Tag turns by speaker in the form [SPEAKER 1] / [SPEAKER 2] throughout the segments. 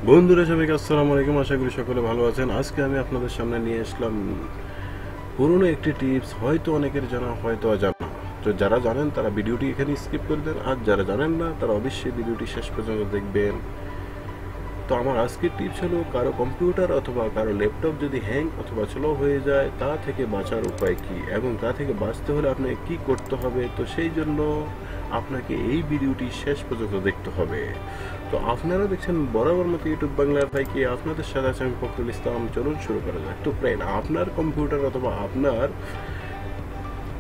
[SPEAKER 1] বন্ধুরা সবাইকে আসসালামু আলাইকুম। আশা করি সকলে ভালো আছেন। আজকে আমি আপনাদের সামনে নিয়ে আসলাম পুরনো একটি টিপস, হয়তো অনেকের জানা হয়তো অজানা। তো যারা জানেন তারা ভিডিওটি এখানে স্কিপ করে দেন, আর যারা জানেন না তারা অবশ্যই ভিডিওটি শেষ পর্যন্ত দেখবেন। তো আমার আজকের টিপস হলো, কারো কম্পিউটার অথবা কারো ল্যাপটপ যদি হ্যাং অথবা স্লো হয়ে যায় তা থেকে বাঁচার উপায় কি, এবং তা থেকে বাঁচতে হলে আপনাকে কি করতে হবে। তো সেই জন্য আপনাকে এই ভিডিওটি শেষ পর্যন্ত দেখতে হবে। তো আপনারা দেখছেন বরাবর মতো ইউটিউব বাংলার ভাইকে, আপনাদের সাথে আছে আমি ফখরুল ইসলাম। চলুন শুরু করা যাক। তো ফ্রেন্ড, আপনার কম্পিউটার অথবা আপনার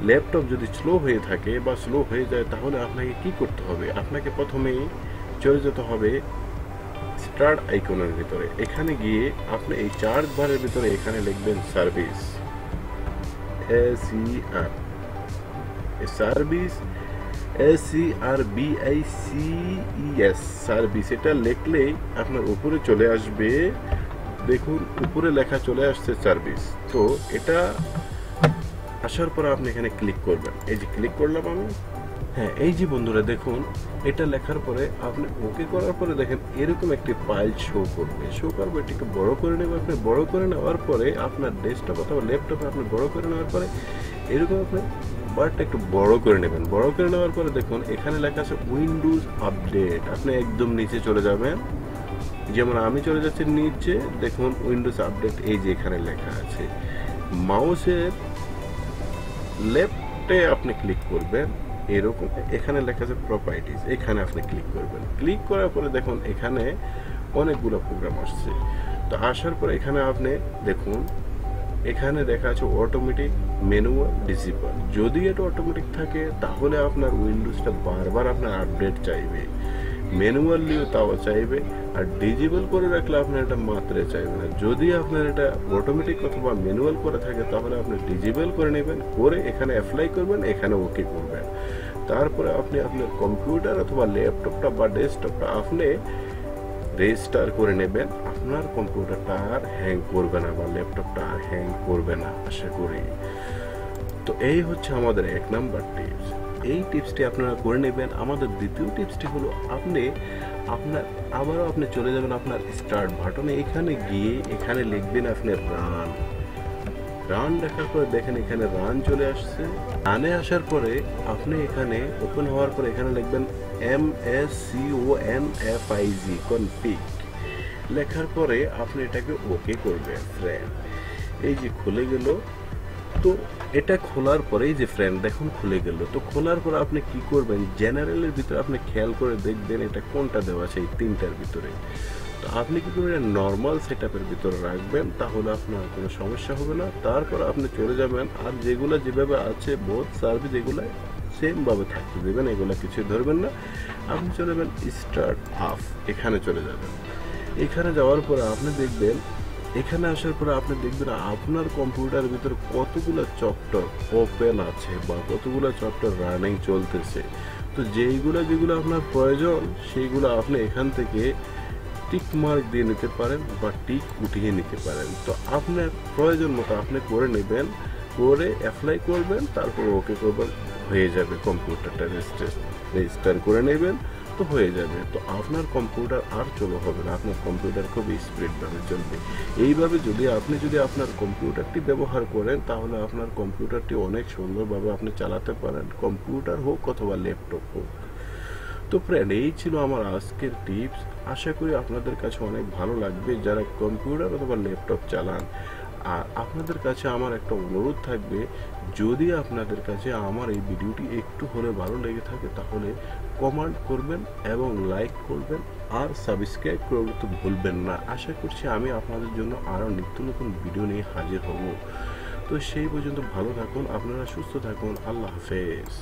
[SPEAKER 1] ল্যাপটপ যদি স্লো হয়ে থাকে বা স্লো হয়ে যায়, তাহলে আপনাকে কি করতে হবে। আপনাকে প্রথমেই চলে যেতে হবে স্টার্ট আইকনের ভিতরে। এখানে গিয়ে আপনি এই চার্জ বারের ভিতরে এখানে লিখবেন service, SER, service, SERVICES, service. এটা লিখলেই আপনার উপরে চলে আসবে। দেখুন উপরে লেখা চলে আসছে সার্ভিস। তো এটা আসার পর আপনি এখানে ক্লিক করবেন। এই যে ক্লিক করলাম আমি। হ্যাঁ, এই যে বন্ধুরা দেখুন, এটা লেখার পরে আপনি ওকে করার পরে দেখেন এরকম একটি ফাইল শো করবে। এটিকে বড় করে নেবে। আপনি বড় করে নেওয়ার পরে আপনার ডেস্কটপ অথবা ল্যাপটপে আপনি বড় করে নেওয়ার পরে এরকম আপনি বারটা একটু বড় করে নেবেন। বড় করে নেওয়ার পরে দেখুন এখানে লেখা আছে উইন্ডোজ আপডেট। আপনি একদম নিচে চলে যাবেন, যেমন আমি চলে যাচ্ছি নিচে। দেখুন উইন্ডোজ আপডেট এই যে এখানে লেখা আছে। মাউসের লেফটে আপনি ক্লিক করবেন, এরকম এখানে লেখা আছে প্রপার্টিজ, এখানে আপনি ক্লিক করবেন। ক্লিক করার পরে দেখুন এখানে অনেকগুলো প্রোগ্রাম আসছে। তো আসার পরে এখানে আপনি দেখুন এখানে দেখা আছে অটোমেটিক, ম্যানুয়াল, ডিসেবল। যদি এটা অটোমেটিক থাকে তাহলে আপনার উইন্ডোজটা বারবার আপনার আপডেট চাইবে, ম্যানুয়ালিও তাও চাইবে, আর ডিজেবল করে রাখলে আপনার এটা মাত্রে চাইবে না। যদি আপনার এটা অটোমেটিক অথবা ম্যানুয়াল করে থাকে তাহলে আপনি ডিজেবল করে নেবেন, করে এখানে অ্যাপ্লাই করবেন, এখানে ওকে করবেন। তারপরে আপনি আপনার কম্পিউটার অথবা ল্যাপটপটা বা ডেস্কটপটা আপনি রেজিস্টার করে নেবেন। আপনার কম্পিউটারটা আর হ্যাং করবে না বা ল্যাপটপটা আর হ্যাং করবে না আশা করি। তো এই হচ্ছে আমাদের 1 নাম্বার টিপস। এই টিপসটি আপনারা করে নেবেন। আমাদের দ্বিতীয় টিপসটি হলো, আবারও আপনি চলে যাবেন আপনার স্টার্ট বাটনে। এখানে গিয়ে এখানে লিখবেন আপনি রান লেখার পরে দেখেন এখানে রান চলে আসছে। রানে আসার পরে আপনি এখানে ওপেন হওয়ার পরে এখানে লিখবেন MSCONFIG, কনফিগ লেখার পরে আপনি এটাকে ওকে করবেন। ফ্রেন্ড, এই যে খুলে গেল। তো এটা খোলার পরে এই যে ফ্রেন্ড দেখুন খুলে গেল। তো খোলার পরে আপনি কি করবেন, জেনারেলের ভিতরে আপনি খেয়াল করে দেখবেন এটা কোনটা দেওয়া আছে এই তিনটার ভিতরে। তো আপনি কি করবেন, নর্মাল সেটআপের ভিতরে রাখবেন, তাহলে আপনার কোনো সমস্যা হবে না। তারপর আপনি চলে যাবেন, আর যেগুলো যেভাবে আছে বোথ সার্ভিস এগুলো সেম ভাবে থাকতে দেবেন, এগুলো কিছু ধরবেন না। আপনি চলে যাবেন স্টার্ট আপ, এখানে চলে যাবেন। এখানে যাওয়ার পরে আপনি দেখবেন, এখানে আসার পরে আপনি দেখবেন আপনার কম্পিউটারের ভিতরে কতগুলো চ্যাপ্টার ওপেন আছে বা কতগুলো চ্যাপ্টার রানিং চলতেছে। তো যেগুলো আপনার প্রয়োজন সেইগুলো আপনি এখান থেকে টিক মার্ক দিয়ে নিতে পারেন বা টিক উঠিয়ে নিতে পারেন। তো আপনার প্রয়োজন মতো আপনি করে নেবেন, করে অ্যাপ্লাই করবেন, তারপর ওকে করবেন, হয়ে যাবে। কম্পিউটারটা রেজিস্টার করে নেবেন, তো হয়ে যাবে। তো আপনার কম্পিউটার আর চলো হবে না, আপনার কম্পিউটার খুব স্পিডভাবে চলবে। এইভাবে যদি আপনার কম্পিউটারটি ব্যবহার করেন তাহলে আপনার কম্পিউটারটি অনেক সুন্দরভাবে আপনি চালাতে পারেন, কম্পিউটার হোক অথবা ল্যাপটপ হোক। তো ফ্রেন্ড, এই ছিল আমার আজকের টিপস। আশা করি আপনাদের কাছে অনেক ভালো লাগবে যারা কম্পিউটার অথবা ল্যাপটপ চালান। আর আপনাদের কাছে আমার একটা অনুরোধ থাকবে, যদি আপনাদের কাছে আমার এই ভিডিওটি একটু হলে ভালো লেগে থাকে তাহলে কমেন্ট করবেন এবং লাইক করবেন, আর সাবস্ক্রাইব করতে ভুলবেন না। আশা করছি আমি আপনাদের জন্য আরও নিত্য নতুন ভিডিও নিয়ে হাজির হব। তো সেই পর্যন্ত ভালো থাকুন, আপনারা সুস্থ থাকুন। আল্লাহ হাফেজ।